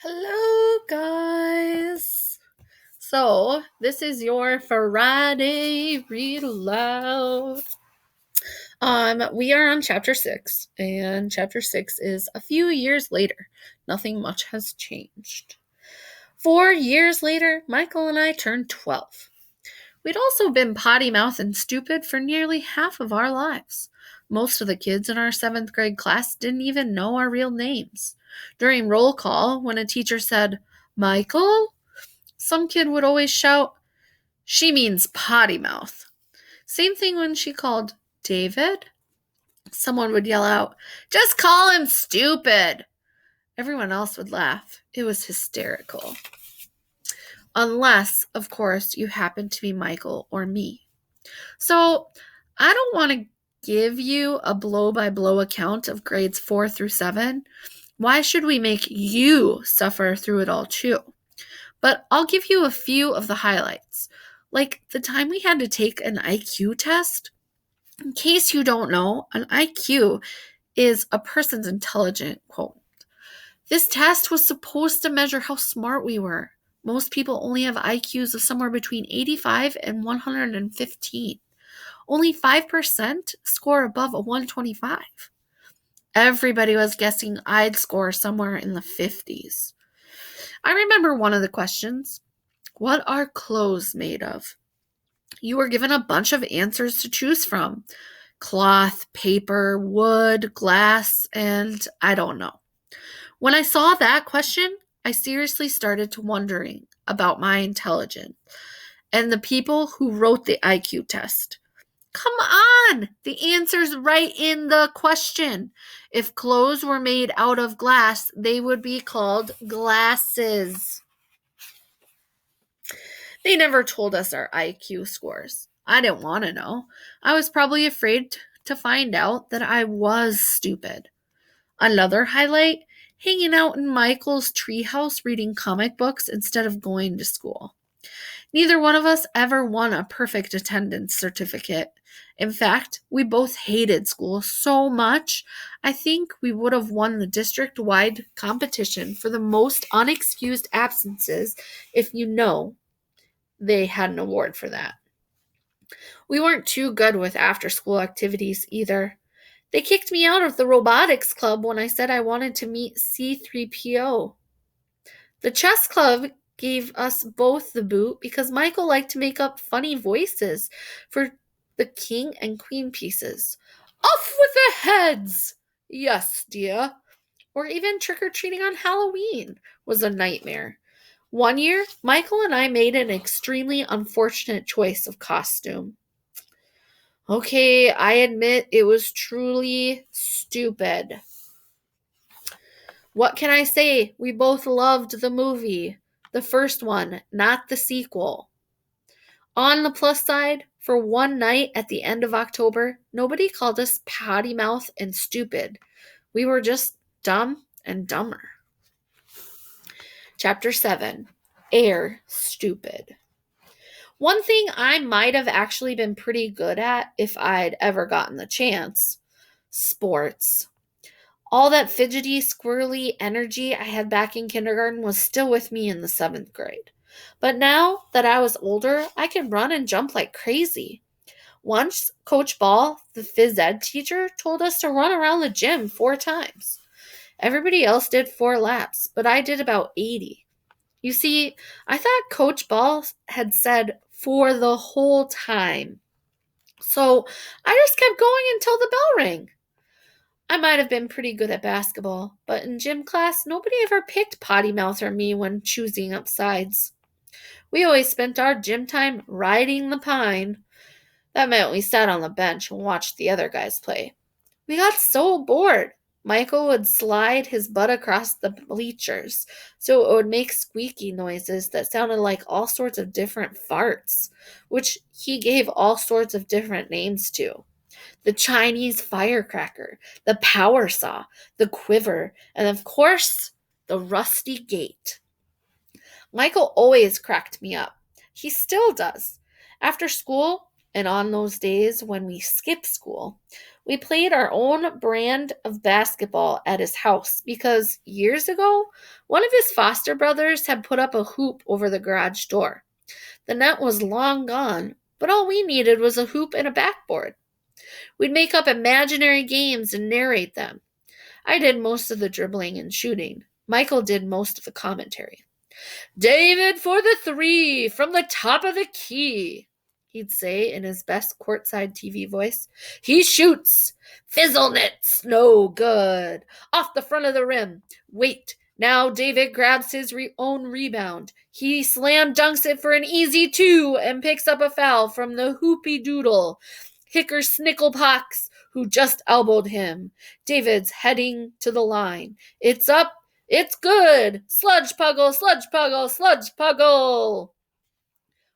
Hello, guys. So, this is your Friday read aloud. We are on chapter 6, and chapter 6 is a few years later. Nothing much has changed. 4 years later, Michael and I turned 12. We'd also been Pottymouth and Stoopid for nearly half of our lives. Most of the kids in our 7th grade class didn't even know our real names. During roll call, when a teacher said, Michael, some kid would always shout, she means Pottymouth. Same thing when she called David. Someone would yell out, just call him Stoopid. Everyone else would laugh. It was hysterical. Unless, of course, you happen to be Michael or me. So, I don't want to give you a blow-by-blow account of grades 4 through 7. Why should we make you suffer through it all too? But I'll give you a few of the highlights. Like the time we had to take an IQ test. In case you don't know, an IQ is a person's intelligence quotient. This test was supposed to measure how smart we were. Most people only have IQs of somewhere between 85 and 115. Only 5% score above a 125. Everybody was guessing I'd score somewhere in the 50s. I remember one of the questions. What are clothes made of? You were given a bunch of answers to choose from. Cloth, paper, wood, glass, and I don't know. When I saw that question, I seriously started to wondering about my intelligence and the people who wrote the IQ test. Come on! The answer's right in the question. If clothes were made out of glass, they would be called glasses. They never told us our IQ scores. I didn't want to know. I was probably afraid to find out that I was stupid. Another highlight, hanging out in Michael's treehouse reading comic books instead of going to school. Neither one of us ever won a perfect attendance certificate. In fact, we both hated school so much, I think we would have won the district-wide competition for the most unexcused absences if they had an award for that. We weren't too good with after-school activities either. They kicked me out of the robotics club when I said I wanted to meet C3PO. The chess club gave us both the boot because Michael liked to make up funny voices for the king and queen pieces. Off with the heads! Yes, dear. Or even trick-or-treating on Halloween was a nightmare. One year, Michael and I made an extremely unfortunate choice of costume. Okay, I admit it was truly stupid. What can I say? We both loved the movie. The first one, not the sequel. On the plus side, for one night at the end of October, nobody called us Pottymouth and Stoopid. We were just dumb and dumber. Chapter 7, Air Stoopid. One thing I might have actually been pretty good at if I'd ever gotten the chance, sports. All that fidgety, squirrely energy I had back in kindergarten was still with me in the 7th grade. But now that I was older, I could run and jump like crazy. Once, Coach Ball, the phys ed teacher, told us to run around the gym 4 times. Everybody else did 4 laps, but I did about 80. You see, I thought Coach Ball had said for the whole time. So I just kept going until the bell rang. I might have been pretty good at basketball, but in gym class, nobody ever picked Pottymouth or me when choosing up sides. We always spent our gym time riding the pine. That meant we sat on the bench and watched the other guys play. We got so bored. Michael would slide his butt across the bleachers so it would make squeaky noises that sounded like all sorts of different farts, which he gave all sorts of different names to. The Chinese firecracker, the power saw, the quiver, and of course, the rusty gate. Michael always cracked me up. He still does. After school, and on those days when we skip school, We played our own brand of basketball at his house because years ago, one of his foster brothers had put up a hoop over the garage door. The net was long gone, but all we needed was a hoop and a backboard. We'd make up imaginary games and narrate them. I did most of the dribbling and shooting. Michael did most of the commentary. David for the three from the top of the key, he'd say in his best courtside TV voice. He shoots. Fizzlenets, no good. Off the front of the rim. Wait. Now David grabs his own rebound. He slam dunks it for an easy 2 and picks up a foul from the hoopy doodle. Hicker Snicklepox, who just elbowed him. David's heading to the line. It's up. It's good. Sludge puggle, sludge puggle, sludge puggle.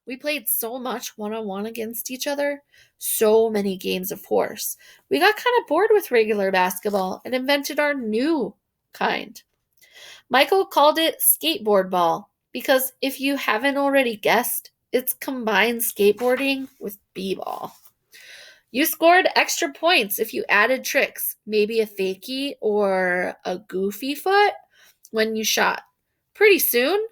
We played so much one-on-one against each other, so many games of horse. We got kind of bored with regular basketball and invented our new kind. Michael called it skateboard ball because if you haven't already guessed, it's combined skateboarding with b-ball. You scored extra points if you added tricks, maybe a fakie or a goofy foot when you shot. Pretty soon,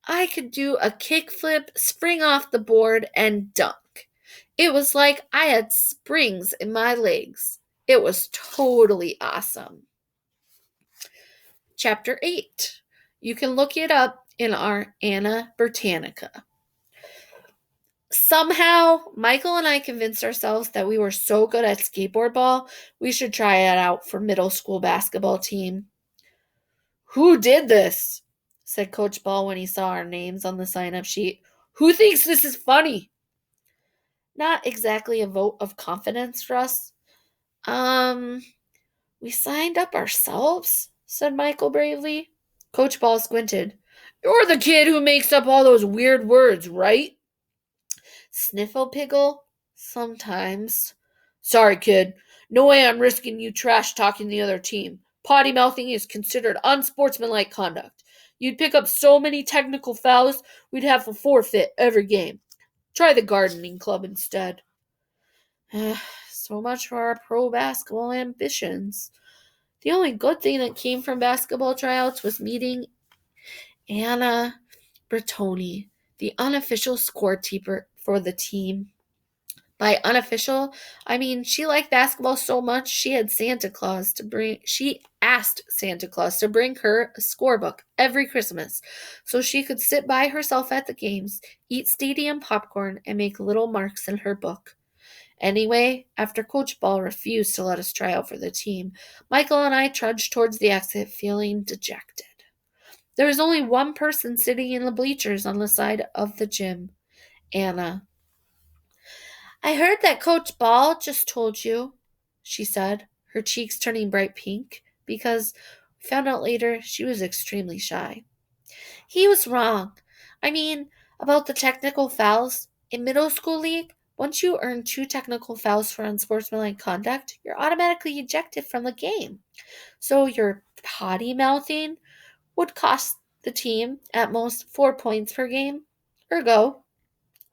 I could do a kickflip, spring off the board, and dunk. It was like I had springs in my legs. It was totally awesome. Chapter 8. You can look it up in our Anna Britannica. Somehow, Michael and I convinced ourselves that we were so good at skateboard ball, we should try it out for middle school basketball team. Who did this? Said Coach Ball when he saw our names on the sign-up sheet. Who thinks this is funny? Not exactly a vote of confidence for us. We signed up ourselves, said Michael bravely. Coach Ball squinted. You're the kid who makes up all those weird words, right? Snifflepiggle? Sometimes. Sorry, kid. No way I'm risking you trash-talking the other team. Potty-mouthing is considered unsportsmanlike conduct. You'd pick up so many technical fouls, we'd have a forfeit every game. Try the gardening club instead. So much for our pro basketball ambitions. The only good thing that came from basketball tryouts was meeting Anna Bertoni, the unofficial scorekeeper for the team. By unofficial, I mean she liked basketball so much she asked Santa Claus to bring her a scorebook every Christmas so she could sit by herself at the games, eat stadium popcorn, and make little marks in her book. Anyway, after Coach Ball refused to let us try out for the team, Michael and I trudged towards the exit feeling dejected. There was only one person sitting in the bleachers on the side of the gym, Anna. I heard that Coach Ball just told you, she said, her cheeks turning bright pink, because we found out later she was extremely shy. He was wrong. I mean, about the technical fouls. In middle school league, once you earn 2 technical fouls for unsportsmanlike conduct, you're automatically ejected from the game. So your potty mouthing would cost the team at most 4 points per game. Ergo,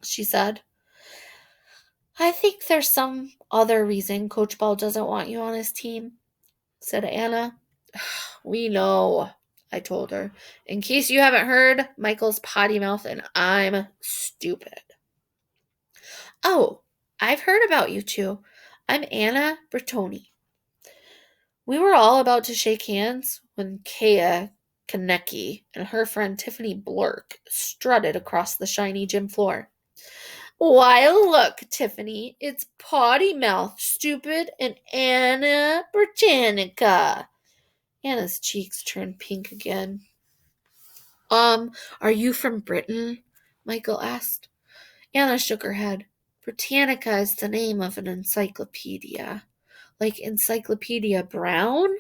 she said. I think there's some other reason Coach Ball doesn't want you on his team, said Anna. We know, I told her. In case you haven't heard, Michael's potty mouth and I'm stupid. Oh, I've heard about you two. I'm Anna Bertoni. We were all about to shake hands when Kaya Kanecki and her friend Tiffany Blurk strutted across the shiny gym floor. Why, look, Tiffany, it's Pottymouth, Stoopid, and Anna Britannica. Anna's cheeks turned pink again. Are you from Britain? Michael asked. Anna shook her head. Britannica is the name of an encyclopedia. Like Encyclopedia Brown?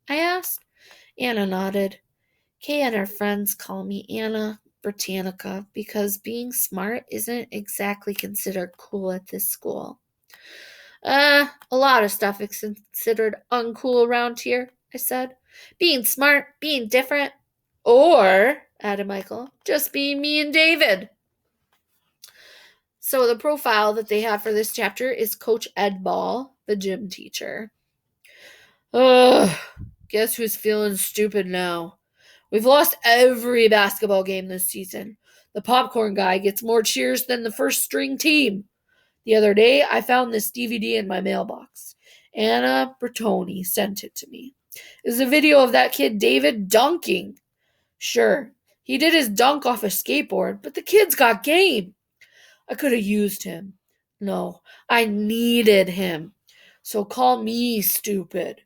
I asked. Anna nodded. Kay and her friends call me Anna Britannica because being smart isn't exactly considered cool at this school. A lot of stuff is considered uncool around here, I said. Being smart, being different, or, added Michael, just being me and David. So the profile that they have for this chapter is Coach Ed Ball. the gym teacher. Ugh, guess who's feeling stupid now? We've lost every basketball game this season. The popcorn guy gets more cheers than the first string team. The other day, I found this DVD in my mailbox. Anna Bertoni sent it to me. It's a video of that kid David dunking. Sure, he did his dunk off a skateboard, but the kid's got game. I could have used him. No, I needed him. So call me stupid.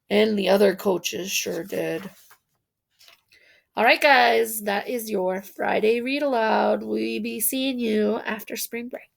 And the other coaches sure did. All right, guys, that is your Friday read aloud. We'll be seeing you after spring break.